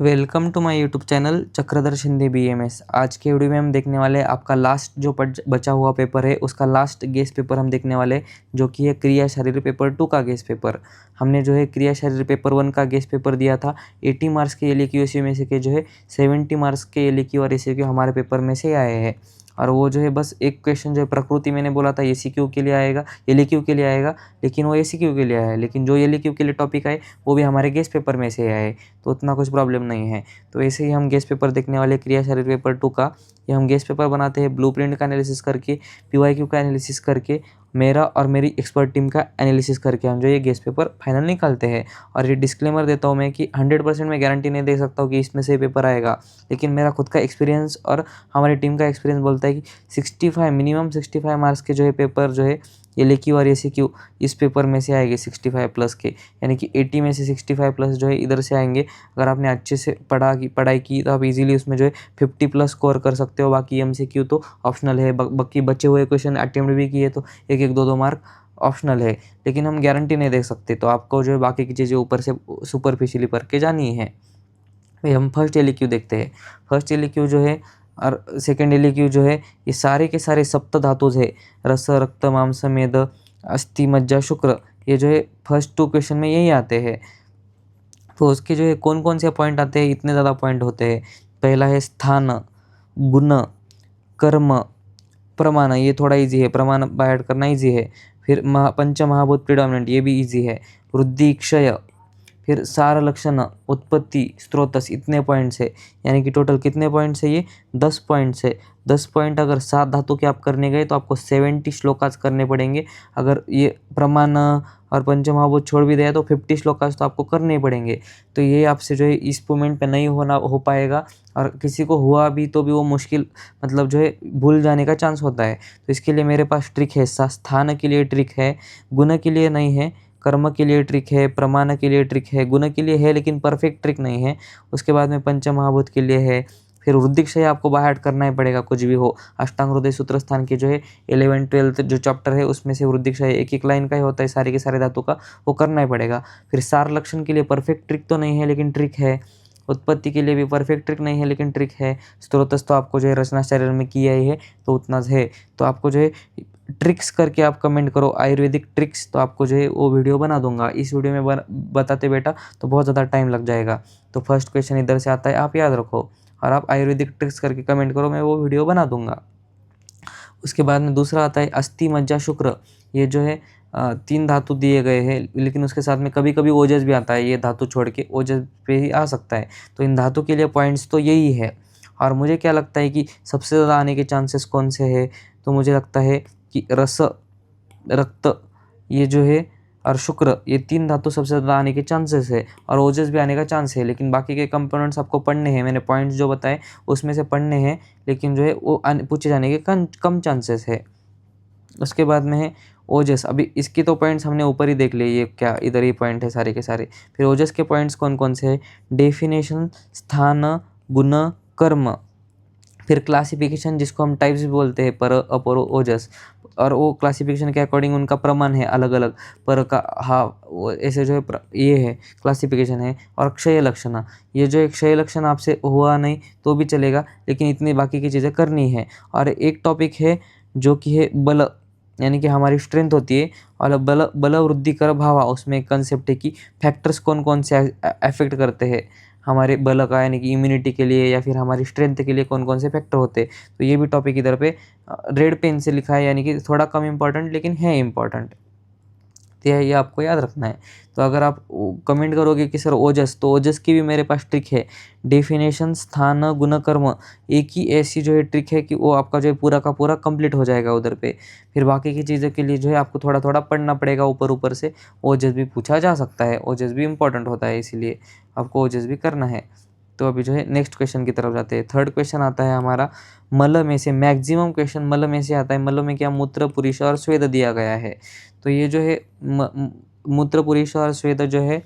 Welcome to my YouTube channel Chakradhar Shinde BMS. आज के video में हम देखने वाले हैं आपका लास्ट जो बचा हुआ पेपर है उसका लास्ट गेस पेपर हम देखने वाले हैं, जो कि है क्रिया शरीर पेपर 2 का गेस पेपर। हमने जो है क्रिया शरीर पेपर 1 का गेस पेपर दिया था। 80 मार्क्स के एलक्यू में से के जो है 70 मार्क्स के एलक्यू और एसक्यू हमारे पेपर में से आए हैं। और वो जो है बस एक क्वेश्चन जो है प्रकृति मैंने बोला था एसीक्यू के लिए आएगा, एलक्यू के लिए आएगा, लेकिन वो एसीक्यू के लिए आया है। लेकिन जो एलक्यू के लिए टॉपिक आए वो भी हमारे गेस पेपर में से आए, तो उतना कुछ प्रॉब्लम नहीं है। तो ऐसे ही हम गेस पेपर देखने वाले क्रिया शरीर पेपर 2 का। ये हम गेस पेपर बनाते हैं ब्लूप्रिंट का एनालिसिस करके, पीवाईक्यू का एनालिसिस करके, मेरा और मेरी एक्सपर्ट टीम का एनालिसिस करके हम जो ये गेस पेपर फाइनल निकालते हैं। और ये डिस्क्लेमर देता हूँ मैं कि 100% मैं गारंटी नहीं दे सकता हूँ कि इसमें से पेपर आएगा, लेकिन मेरा खुद का एक्सपीरियंस और हमारी टीम का एक्सपीरियंस बोलता है कि 65 मिनिमम 65 मार्क्स के जो है पेपर जो है एलक्यू और एसीक्यू इस पेपर में से आएंगे 65 प्लस के, यानी कि 80 में से 65 प्लस जो है इधर से आएंगे। अगर आपने अच्छे से पढ़ाई की तो आप इजीली उसमें जो है 50 प्लस स्कोर कर सकते हो। बाकी एमसीक्यू तो ऑप्शनल है, बाकी बचे हुए क्वेश्चन अटेम्प्ट भी किए तो एक एक दो मार्क ऑप्शनल है, लेकिन हम गारंटी नहीं दे सकते। तो आपको जो है बाकी की चीज़ें ऊपर से सुपरफिशियली पढ़ के जानी है। भाई हम फर्स्ट एलक्यू देखते हैं। फर्स्ट एलक्यू जो है और सेकेंड एलक्यू जो है ये सारे के सारे सप्त धातुज है, रस रक्त मांस मेद अस्थि मज्जा शुक्र। ये जो है फर्स्ट 2 क्वेश्चन में यही आते हैं। तो उसके जो है कौन कौन से पॉइंट आते हैं, इतने ज़्यादा पॉइंट होते हैं। पहला है स्थान, गुण, कर्म, प्रमाण। ये थोड़ा इजी है, प्रमाण बाय ऐड करना इजी है। फिर पंच महाभूत प्रिडोमिनेंट, ये भी इजी है। वृद्धि क्षय, फिर सार लक्षण, उत्पत्ति, स्रोतस, इतने पॉइंट्स है। यानी कि टोटल कितने पॉइंट्स है, ये 10 पॉइंट्स है। 10 पॉइंट अगर 7 धातु के आप करने गए तो आपको 70 श्लोकास करने पड़ेंगे। अगर ये प्रमाण और पंचमहाभूत छोड़ भी दिया तो 50 श्लोकास तो आपको करने ही पड़ेंगे। तो ये आपसे जो है इस मोमेंट पे नहीं हो पाएगा, और किसी को हुआ भी तो भी वो मुश्किल मतलब जो है भूल जाने का चांस होता है। तो इसके लिए मेरे पास ट्रिक है। स्थान के लिए ट्रिक है, गुण के लिए नहीं है। कर्म के लिए ट्रिक है, प्रमाण के लिए ट्रिक है, गुण के लिए है लेकिन परफेक्ट ट्रिक नहीं है। उसके बाद में पंचमहाभूत के लिए है। फिर वृद्धिक्षय आपको बाय हार्ट करना ही पड़ेगा, कुछ भी हो। अष्टांग हृदय सूत्र स्थान के जो है 11 12 जो चैप्टर है उसमें से वृद्धिक्षय एक एक लाइन का ही होता है, सारे के सारे धातु का, वो करना ही पड़ेगा। फिर सार लक्षण के लिए परफेक्ट ट्रिक तो नहीं है लेकिन ट्रिक है। उत्पत्ति के लिए भी परफेक्ट ट्रिक नहीं है लेकिन ट्रिक है। स्त्रोतस तो आपको जो है रचनाचार्य में किया ही है, तो उतना है। तो आपको जो है ट्रिक्स करके आप कमेंट करो आयुर्वेदिक ट्रिक्स, तो आपको जो है वो वीडियो बना दूंगा। इस वीडियो में बताते बेटा तो बहुत ज़्यादा टाइम लग जाएगा। तो फर्स्ट क्वेश्चन इधर से आता है, आप याद रखो और आप आयुर्वेदिक ट्रिक्स करके कमेंट करो, मैं वो वीडियो बना दूंगा। उसके बाद में दूसरा आता है अस्थि मज्जा शुक्र। ये जो है 3 धातु दिए गए हैं, लेकिन उसके साथ में कभी कभी ओजस भी आता है। ये धातु छोड़ के ओजस पे ही आ सकता है। तो इन धातु के लिए पॉइंट्स तो यही है। और मुझे क्या लगता है कि सबसे ज़्यादा आने के चांसेस कौन से हैं, तो मुझे लगता है कि रस, रक्त, ये जो है और शुक्र, ये 3 धातु सबसे ज़्यादा आने के चांसेस है। और ओजस भी आने का चांस है, लेकिन बाकी के कंपोनेंट्स आपको पढ़ने हैं। मैंने पॉइंट्स जो बताए उसमें से पढ़ने हैं, लेकिन जो है वो पूछे जाने के कम चांसेस है। उसके बाद में है ओजस। अभी इसकी तो पॉइंट्स हमने ऊपर ही देख लिए, ये क्या इधर ही पॉइंट है सारे के सारे। फिर ओजस के पॉइंट्स कौन कौन से हैं, डेफिनेशन, स्थान, गुण, कर्म। फिर क्लासिफिकेशन जिसको हम टाइप्स भी बोलते हैं, पर, अपर, ओजस, और वो क्लासिफिकेशन के अकॉर्डिंग उनका प्रमाण है अलग अलग। पर का ऐसे जो है ये है क्लासिफिकेशन है। और क्षय लक्षण, ये जो है क्षय लक्षण आपसे हुआ नहीं तो भी चलेगा, लेकिन इतनी बाकी की चीज़ें करनी है। और एक टॉपिक है जो कि है बल, यानी कि हमारी स्ट्रेंथ होती है, और बल वृद्धि कर भावा, उसमें एक कंसेप्ट है कि फैक्टर्स कौन कौन से अफेक्ट करते हैं हमारे बल का, यानी कि इम्यूनिटी के लिए या फिर हमारी स्ट्रेंथ के लिए कौन कौन से फैक्टर होते हैं। तो ये भी टॉपिक इधर पे रेड पेन से लिखा है, यानी कि थोड़ा कम इंपॉर्टेंट लेकिन है इंपॉर्टेंट। तो ये आपको याद रखना है। तो अगर आप कमेंट करोगे कि सर ओजस, तो ओजस की भी मेरे पास ट्रिक है। डेफिनेशन, स्थान, गुण, कर्म, एक ही ऐसी जो है ट्रिक है कि वो आपका जो है पूरा का पूरा कंप्लीट हो जाएगा उधर पे। फिर बाकी की चीज़ों के लिए जो है आपको थोड़ा थोड़ा पढ़ना पड़ेगा ऊपर ऊपर से। ओजस भी पूछा जा सकता है, ओजस भी इंपॉर्टेंट होता है, इसीलिए आपको ओजस भी करना है। तो अभी जो है नेक्स्ट क्वेश्चन की तरफ जाते हैं। थर्ड क्वेश्चन आता है हमारा मल में से। मैक्सिमम क्वेश्चन मल में से आता है। मल में क्या, मूत्र, पुरुष और स्वेद दिया गया है। तो ये जो है मूत्र, पुरुष और स्वेद जो है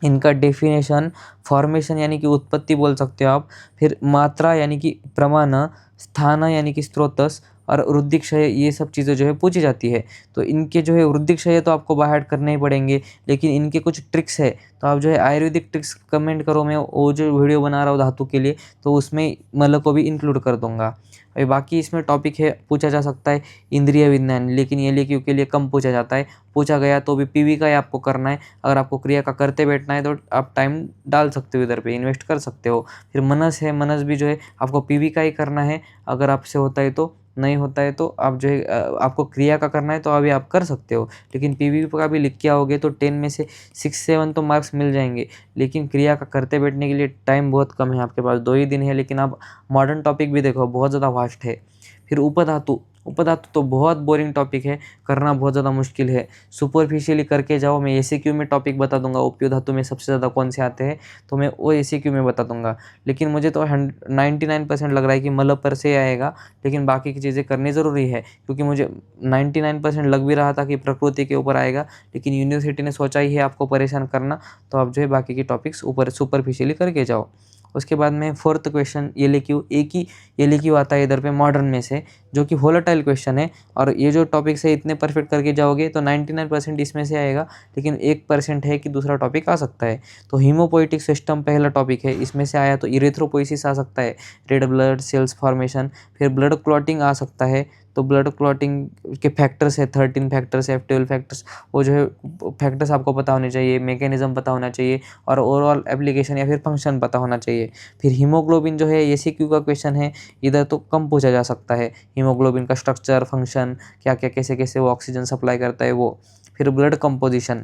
इनका डेफिनेशन, फॉर्मेशन यानी कि उत्पत्ति बोल सकते हो आप, फिर मात्रा यानी कि प्रमाण, स्थान यानी कि स्रोतस, और वृद्धि क्षय, ये सब चीज़ें जो है पूछी जाती है। तो इनके जो है वृद्धि क्षय तो आपको बाय हार्ट करने ही पड़ेंगे, लेकिन इनके कुछ ट्रिक्स है, तो आप जो है आयुर्वेदिक ट्रिक्स कमेंट करो, मैं वो जो वीडियो बना रहा हूँ धातु के लिए, तो उसमें मतलब को भी इंक्लूड कर दूँगा। अभी बाकी इसमें टॉपिक है, पूछा जा सकता है इंद्रिय विज्ञान, लेकिन ये लेक्यू के लिए कम पूछा जाता है। पूछा गया तो भी पीवी का ही आपको करना है। अगर आपको क्रिया का करते बैठना है तो आप टाइम डाल सकते हो, इधर पे इन्वेस्ट कर सकते हो। फिर मनस है, मनस भी जो है आपको पीवी का ही करना है। अगर आपसे होता है तो, नहीं होता है तो आप जो है आपको क्रिया का करना है तो अभी आप कर सकते हो, लेकिन पीवी का भी लिख के आओगे तो 10 में से 6-7 तो मार्क्स मिल जाएंगे। लेकिन क्रिया का करते बैठने के लिए टाइम बहुत कम है, आपके पास 2 ही दिन है। लेकिन आप मॉडर्न टॉपिक भी देखो, बहुत ज़्यादा वास्ट है। फिर उपधातु, उपधातु तो बहुत बोरिंग टॉपिक है, करना बहुत ज़्यादा मुश्किल है। सुपरफिशियली करके जाओ, मैं एसीक्यू में टॉपिक बता दूंगा उपयुक्त धातु में सबसे ज़्यादा कौन से आते हैं, तो मैं वो एसीक्यू में बता दूंगा। लेकिन मुझे तो 99% लग रहा है कि मतलब पर से आएगा, लेकिन बाकी की चीज़ें करनी ज़रूरी है, क्योंकि मुझे 99% लग भी रहा था कि प्रकृति के ऊपर आएगा, लेकिन यूनिवर्सिटी ने सोचा ही है आपको परेशान करना, तो आप जो है बाकी की टॉपिक्स ऊपर सुपरफिशियली करके जाओ। उसके बाद में फोर्थ क्वेश्चन एलएक्यू, एक ही एलएक्यू आता है इधर पे मॉडर्न में से, जो कि वोलेटाइल क्वेश्चन है। और ये जो टॉपिक्स है इतने परफेक्ट करके जाओगे तो 99% इसमें से आएगा, लेकिन 1% है कि दूसरा टॉपिक आ सकता है। तो हीमोपोइटिक सिस्टम पहला टॉपिक है, इसमें से आया तो इरेथ्रोपोइसिस आ सकता है, रेड ब्लड सेल्स फॉर्मेशन। फिर ब्लड क्लॉटिंग आ सकता है, तो ब्लड क्लॉटिंग के फैक्टर्स है, 13 फैक्टर्स है, 12 फैक्टर्स, वो जो है फैक्टर्स आपको पता होने चाहिए, मैकेनिज्म पता होना चाहिए, और ओवरऑल एप्लीकेशन या फिर फंक्शन पता होना चाहिए। फिर हीमोग्लोबिन जो है एसीक्यू का क्वेश्चन है, इधर तो कम पूछा जा सकता है। हीमोग्लोबिन का स्ट्रक्चर, फंक्शन, क्या क्या कैसे कैसे वो ऑक्सीजन सप्लाई करता है वो। फिर ब्लड कंपोजिशन,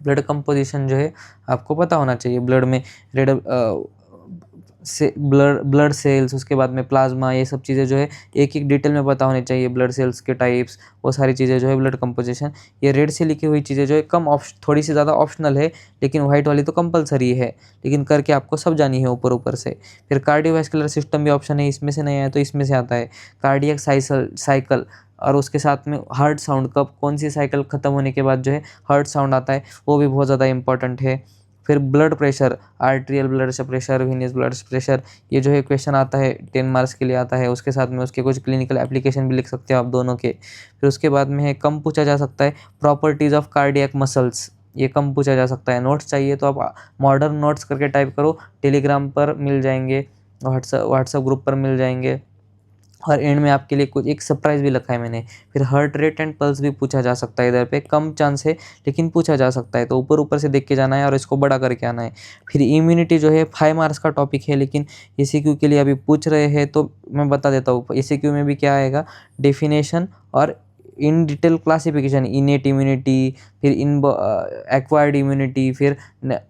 ब्लड कंपोजिशन जो है आपको पता होना चाहिए। ब्लड में रेड से ब्लड सेल्स, उसके बाद में प्लाज्मा, ये सब चीज़ें जो है एक एक डिटेल में पता होनी चाहिए। ब्लड सेल्स के टाइप्स, वो सारी चीज़ें जो है ब्लड कंपोजिशन। ये रेड से लिखी हुई चीज़ें जो है कम थोड़ी सी ज़्यादा ऑप्शनल है, लेकिन वाइट वाली तो कंपलसरी है, लेकिन करके आपको सब जानी है ऊपर ऊपर से। फिर कार्डियोवैस्कुलर सिस्टम भी ऑप्शन है, इसमें से नहीं आया तो इसमें से आता है। कार्डियक साइकिल, और उसके साथ में हार्ट साउंड, कब कौन सी साइकिल ख़त्म होने के बाद जो है हार्ट साउंड आता है, वो भी बहुत ज़्यादा इंपॉर्टेंट है। फिर blood pressure, arterial blood pressure, venous blood pressure, ये जो है क्वेश्चन आता है 10 मार्क्स के लिए आता है। उसके साथ में उसके कुछ क्लिनिकल एप्लीकेशन भी लिख सकते हो आप दोनों के। फिर उसके बाद में है, कम पूछा जा सकता है प्रॉपर्टीज़ ऑफ कार्डियक मसल्स, ये कम पूछा जा सकता है। नोट्स चाहिए तो आप मॉडर्न नोट्स करके टाइप करो, टेलीग्राम पर मिल जाएंगे, व्हाट्सएप ग्रुप पर मिल जाएंगे। और एंड में आपके लिए कुछ एक सरप्राइज़ भी रखा है मैंने। फिर हार्ट रेट एंड पल्स भी पूछा जा सकता है, इधर पे कम चांस है लेकिन पूछा जा सकता है, तो ऊपर ऊपर से देख के जाना है और इसको बड़ा करके आना है। फिर इम्यूनिटी जो है 5 मार्क्स का टॉपिक है, लेकिन एसीक्यू के लिए अभी पूछ रहे हैं तो मैं बता देता हूँ। एसीक्यू में भी क्या आएगा, डेफिनेशन और in detail classification, innate immunity, फिर एक्वायर्ड इम्यूनिटी, फिर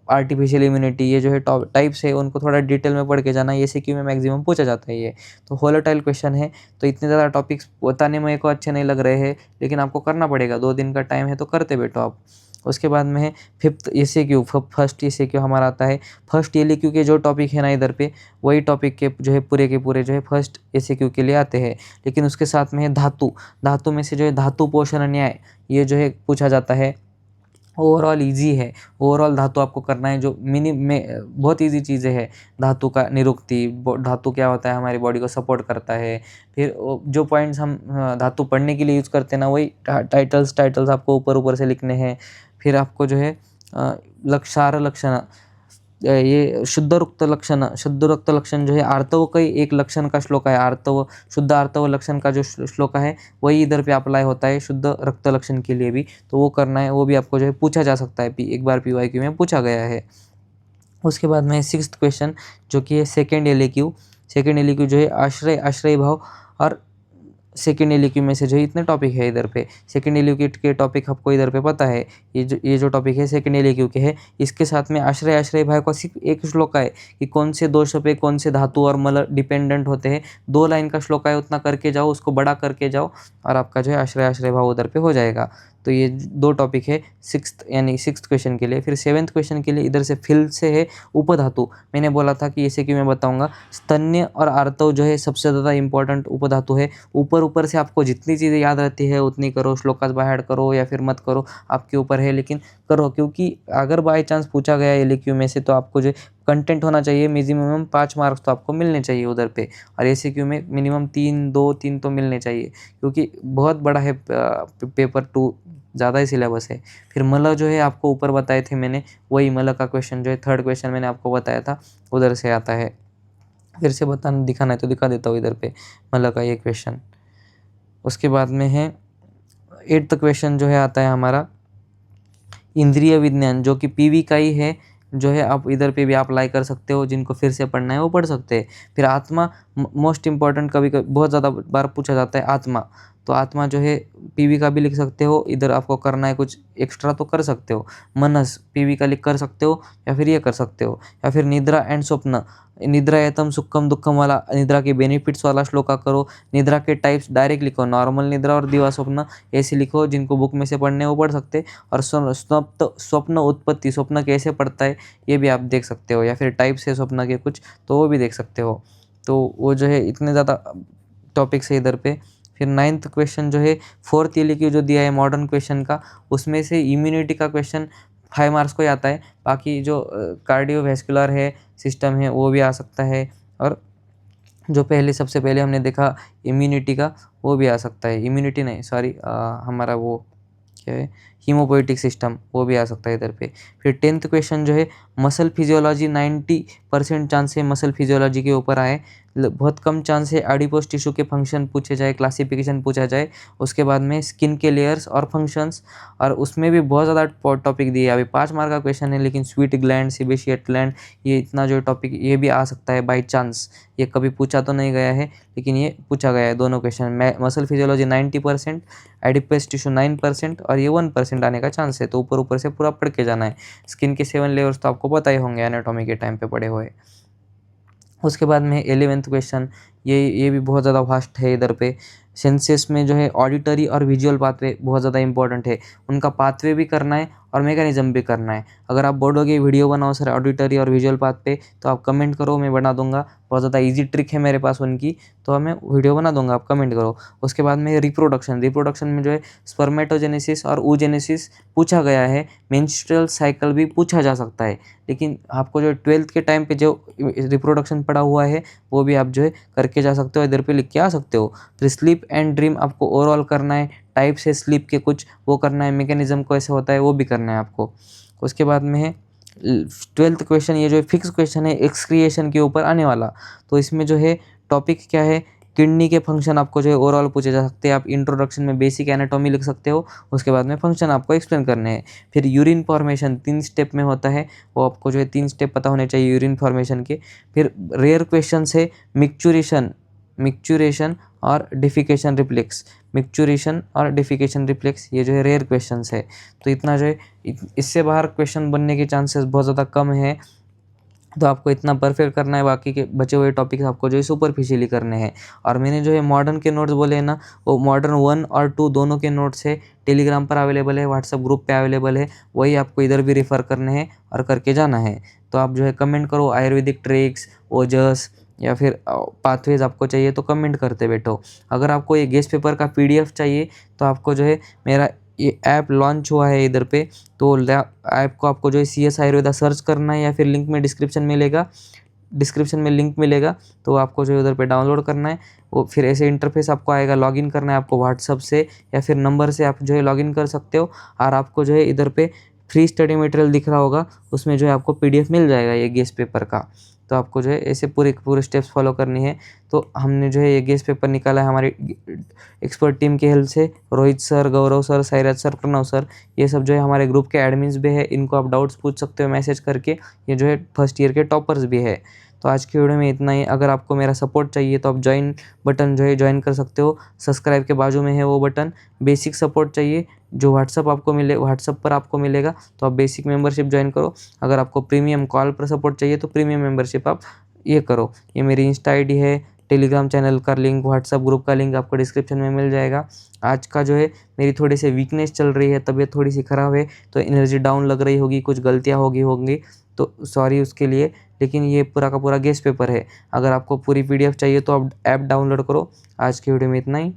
आर्टिफिशियल इम्यूनिटी, ये जो है टाइप्स है उनको थोड़ा डिटेल में पढ़ के जाना। ये एसीक्यू में मैक्सिमम पूछा जाता है ये। तो वोलेटाइल क्वेश्चन है, तो इतने ज़्यादा टॉपिक्स बताने में को अच्छे नहीं लग रहे हैं, लेकिन आपको करना पड़ेगा, 2 दिन का टाइम है तो करते बैठो आप। उसके बाद में है फिफ्थ एसीक्यू, फर्स्ट एसीक्यू हमारा आता है। फर्स्ट एलक्यू के जो टॉपिक है ना इधर पे, वही टॉपिक के जो है पूरे के पूरे जो है फर्स्ट एसीक्यू के लिए आते हैं। लेकिन उसके साथ में है धातु, धातु में से जो है धातु पोषण न्याय, ये जो है पूछा जाता है। ओवरऑल इजी है, ओवरऑल धातु आपको करना है, जो में बहुत इजी चीज़ें हैं। धातु का निरुक्ति, धातु क्या होता है, हमारी बॉडी को सपोर्ट करता है। फिर जो पॉइंट्स हम धातु पढ़ने के लिए यूज़ करते हैं ना, वही टाइटल्स आपको ऊपर ऊपर से लिखने हैं। फिर आपको जो है लक्षार लक्षण, ये शुद्ध रक्त लक्षण जो है आर्तव का ही एक लक्षण का श्लोक है। आर्तव, शुद्ध आर्तव लक्षण का जो श्लोक है वही इधर पे अप्लाई होता है शुद्ध रक्त लक्षण के लिए भी, तो वो करना है। वो भी आपको जो है पूछा जा सकता है, एक बार पीवाईक्यू में पूछा गया है। उसके बाद में 6th क्वेश्चन जो कि है सेकेंड एलक्यू। सेकेंड एलक्यू जो है आश्रय भाव, और सेकेंड एलक्यू में से जो इतने टॉपिक है इधर पे, सेकेंड एलक्यू के टॉपिक आपको इधर पे पता है। ये जो टॉपिक है सेकेंड एलक्यू के है, इसके साथ में आश्रय भाव का सिर्फ एक श्लोक है कि कौन से दोष पे कौन से धातु और मल डिपेंडेंट होते हैं। 2 लाइन का श्लोक है, उतना करके जाओ, उसको बड़ा करके जाओ, और आपका जो है आश्रय भाव उधर पे हो जाएगा। तो ये 2 टॉपिक है 6th क्वेश्चन के लिए। फिर 7th क्वेश्चन के लिए इधर से फिल से है उपधातु। मैंने बोला था कि इसे क्यों मैं बताऊंगा, स्तन्य और आर्तव जो है सबसे ज़्यादा इंपॉर्टेंट उपधातु है। ऊपर से आपको जितनी चीज़ें याद रहती है उतनी करो, श्लोकास बाय हार्ट करो या फिर मत करो, आपके ऊपर है, लेकिन करो, क्योंकि अगर बाय चांस पूछा गया एलक्यू में से तो आपको जो कंटेंट होना चाहिए मिनिमम 5 मार्क्स तो आपको मिलने चाहिए उधर पे, और एमसीक्यू में मिनिमम 3 तो मिलने चाहिए, क्योंकि बहुत बड़ा है पेपर 2, ज़्यादा ही सिलेबस है। फिर मला जो है आपको ऊपर बताए थे मैंने, वही मला का क्वेश्चन जो है 3rd क्वेश्चन मैंने आपको बताया था, उधर से आता है। फिर से बताना दिखाना है तो दिखा देता हूँ इधर पे मला का ये क्वेश्चन। उसके बाद में है 8th क्वेश्चन जो है आता है हमारा इंद्रिय विज्ञान, जो कि पीवी का ही है, जो है आप इधर पे भी आप अप्लाई कर सकते हो, जिनको फिर से पढ़ना है वो पढ़ सकते हैं। फिर आत्मा मोस्ट इम्पॉर्टेंट, कभी कभी बहुत ज़्यादा बार पूछा जाता है आत्मा, तो आत्मा जो है पीवी का भी लिख सकते हो, इधर आपको करना है कुछ एक्स्ट्रा तो कर सकते हो। मनस पीवी का लिख कर सकते हो, या फिर ये कर सकते हो, या फिर निद्रा एंड स्वप्न, निद्रा एतम सुखम दुखम वाला निद्रा के बेनिफिट्स वाला श्लोका करो। निद्रा के टाइप्स डायरेक्ट लिखो, नॉर्मल निद्रा और दिवा स्वप्न ऐसे लिखो, जिनको बुक में से पढ़ने हैं वो पढ़ सकते हैं। और स्वप्न उत्पत्ति, स्वप्न कैसे पड़ता है ये भी आप देख सकते हो, या फिर टाइप्स है स्वप्न के कुछ तो वो भी देख सकते हो। तो वो जो है इतने ज़्यादा टॉपिक्स है इधर पे। फिर 9th क्वेश्चन जो है 4th ईयर की जो दिया है मॉडर्न क्वेश्चन का, उसमें से इम्यूनिटी का क्वेश्चन 5 मार्क्स को ही आता है। बाकी जो कार्डियोवैस्कुलर है सिस्टम है वो भी आ सकता है, और जो सबसे पहले हमने देखा इम्यूनिटी का वो भी आ सकता है। इम्यूनिटी नहीं, सॉरी, हमारा वो क्या है, हीमोपोइटिक सिस्टम, वो भी आ सकता है इधर पे। फिर 10th क्वेश्चन जो है मसल फिजियोलॉजी, 90% चांस है मसल फिजियोलॉजी के ऊपर आए। बहुत कम चांस है एडिपोज टिश्यू के फंक्शन पूछे जाए, क्लासिफिकेशन पूछा जाए। उसके बाद में स्किन के लेयर्स और फंक्शंस, और उसमें भी बहुत ज़्यादा टॉपिक दिए। अभी 5 मार्क का क्वेश्चन है, लेकिन स्वीट ग्लैंड, सेबेशिएट ग्लैंड, ये इतना जो टॉपिक ये भी आ सकता है बाई चांस। ये कभी पूछा तो नहीं गया है, लेकिन ये पूछा गया है दोनों question. Muscle physiology 90%, adipose tissue 9%, और ये 1% आने का चांस है। तो ऊपर ऊपर से पूरा पढ़ के जाना है। स्किन के 7 लेयर्स तो आपको पता ही होंगे एनाटॉमी के टाइम पे पढ़े हुए। उसके बाद में 11th क्वेश्चन, ये भी बहुत ज़्यादा वास्ट है इधर पे। सेंसेस में जो है ऑडिटरी और विजुअल पाथवे बहुत ज़्यादा इंपॉर्टेंट है, उनका पाथवे भी करना है और मैकेनिज्म भी करना है। अगर आप बोलोगे वीडियो बनाओ सर ऑडिटरी और विजुअल पाथ पे, तो आप कमेंट करो, मैं बना दूंगा। बहुत ज़्यादा इजी ट्रिक है मेरे पास उनकी, तो मैं वीडियो बना दूंगा, आप कमेंट करो। उसके बाद में रिप्रोडक्शन में जो है स्पर्मेटोजेनेसिस और oogenesis पूछा गया है। मेंस्ट्रुअल साइकिल भी पूछा जा सकता है, लेकिन आपको जो 12th के टाइम पे जो रिप्रोडक्शन पड़ा हुआ है वो भी आप जो है करके जा सकते हो, इधर पे लिख के आ सकते हो। फिर स्लीप एंड ड्रीम आपको ओवरऑल करना है, टाइप्स है स्लीप के कुछ वो करना है, मैकेनिज्म कैसे होता है वो भी करना है आपको। उसके बाद में है 12th क्वेश्चन, ये जो फिक्स क्वेश्चन है एक्सक्रिएशन के ऊपर आने वाला। तो इसमें जो है टॉपिक क्या है, किडनी के फंक्शन आपको जो है ओवरऑल पूछे जा सकते हैं। आप इंट्रोडक्शन में बेसिक एनाटॉमी लिख सकते हो, उसके बाद में फंक्शन आपको एक्सप्लेन करने हैं। फिर यूरिन फॉर्मेशन 3 स्टेप में होता है, वो आपको जो है 3 स्टेप पता होने चाहिए यूरिन फॉर्मेशन के। फिर रेयर क्वेश्चन है मिक्चुरेशन और डिफिकेशन रिफ्लेक्स, ये जो है रेयर क्वेश्चंस है। तो इतना जो है इससे बाहर क्वेश्चन बनने के चांसेस बहुत ज़्यादा कम है, तो आपको इतना परफेक्ट करना है। बाकी के बचे हुए टॉपिक्स आपको जो है सुपरफिशियली करने हैं। और मैंने जो है मॉडर्न के नोट्स बोले हैं ना, वो मॉडर्न 1 और 2 दोनों के नोट्स है, टेलीग्राम पर अवेलेबल है, व्हाट्सएप ग्रुप पे अवेलेबल है, वही आपको इधर भी रेफ़र करने हैं और करके जाना है। तो आप जो है कमेंट करो, आयुर्वेदिक ट्रिक्स, ओजस या फिर पाथवेज आपको चाहिए तो कमेंट करते बैठो। अगर आपको ये गेस्ट पेपर का PDF चाहिए तो आपको जो है मेरा ये ऐप लॉन्च हुआ है इधर पे, तो ऐप को आपको जो है CS आयुर्वेदा सर्च करना है, या फिर डिस्क्रिप्शन में लिंक मिलेगा, तो आपको जो है उधर पे डाउनलोड करना है। वो फिर ऐसे इंटरफेस आपको आएगा, लॉगिन करना है आपको व्हाट्सअप से या फिर नंबर से आप जो है लॉगिन कर सकते हो। और आपको जो है इधर पे फ्री स्टडी मटेरियल दिख रहा होगा, उसमें जो है आपको PDF मिल जाएगा ये गेस्ट पेपर का। तो आपको जो है ऐसे पूरे स्टेप्स फॉलो करनी है। तो हमने जो है ये गेस्ट पेपर निकाला है हमारी एक्सपर्ट टीम की हेल्प से, Rohit sir, Gaurav sir, Sairaj sir, Pranav sir, ये सब जो है हमारे ग्रुप के एडमिन्स भी है, इनको आप डाउट्स पूछ सकते हो मैसेज करके। ये जो है फर्स्ट ईयर के टॉपर्स भी है। तो आज की वीडियो में इतना ही। अगर आपको मेरा सपोर्ट चाहिए तो आप ज्वाइन बटन जो है ज्वाइन कर सकते हो, सब्सक्राइब के बाजू में है वो बटन। बेसिक सपोर्ट चाहिए जो व्हाट्सअप पर आपको मिलेगा, तो आप बेसिक मेंबरशिप ज्वाइन करो। अगर आपको प्रीमियम कॉल पर सपोर्ट चाहिए तो प्रीमियम मेंबरशिप आप ये करो। ये मेरी इंस्टा ID है, टेलीग्राम चैनल का लिंक, व्हाट्सअप ग्रुप का लिंक आपको डिस्क्रिप्शन में मिल जाएगा। आज का जो है मेरी थोड़ी सी वीकनेस चल रही है, तबीयत थोड़ी सी ख़राब है, तो एनर्जी डाउन लग रही होगी, कुछ गलतियाँ होंगी, तो सॉरी उसके लिए। लेकिन ये पूरा का पूरा गेस्ट पेपर है। अगर आपको पूरी PDF चाहिए तो आप ऐप डाउनलोड करो। आज की वीडियो में इतना ही।